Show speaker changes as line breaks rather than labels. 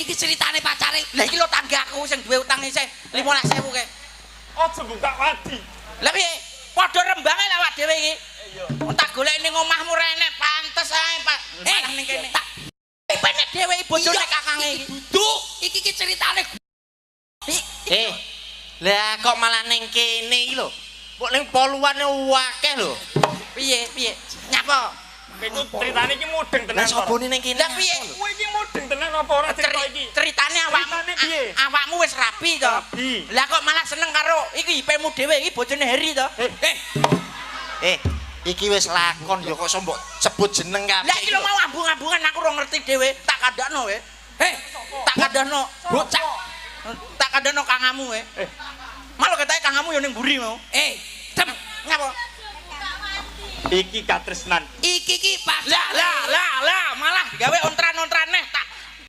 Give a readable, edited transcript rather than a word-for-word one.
iki ceritane pacare.
Lah iki lho tanggaku sing duwe utang isih 15.000 kae.
Aja buka wadi.
Lah piye? Padha rembange lah awak dhewe iki.
Iya.
Tak golek ning omahmu renek pantes ae, Pak. Ning kene. Penek dhewe bojone kakange iki.
Duduk, iki ceritane.
Lah kok malah ning kene iki lho. Kok ning poluane akeh lho.
Piye? Nyapa?
Iku ceritane iki mudeng tenan.
Lah sabone ning kene.
Lah piye?
Kowe iki mudeng tenan apa ora cerita iki?
Ceritane awakmu wis rapi to.
Rapi.
Lah kok malah seneng karo iki IP-mu dhewe iki bojone Heri to.
Iki wis lakon ya kok mbok sebut jeneng kabeh.
Lah iki lho mau ambung-ambungan aku ora ngerti dhewe. Tak kandakno we. Tak kandakno bocah. Tak kandakno kangamu we. Malah ketahe kangamu yo ning mburi mau.
Dem,
Ngapa?
Iki katresnan.
iki ki pacare.
Lah malah gawe ontran-ontrane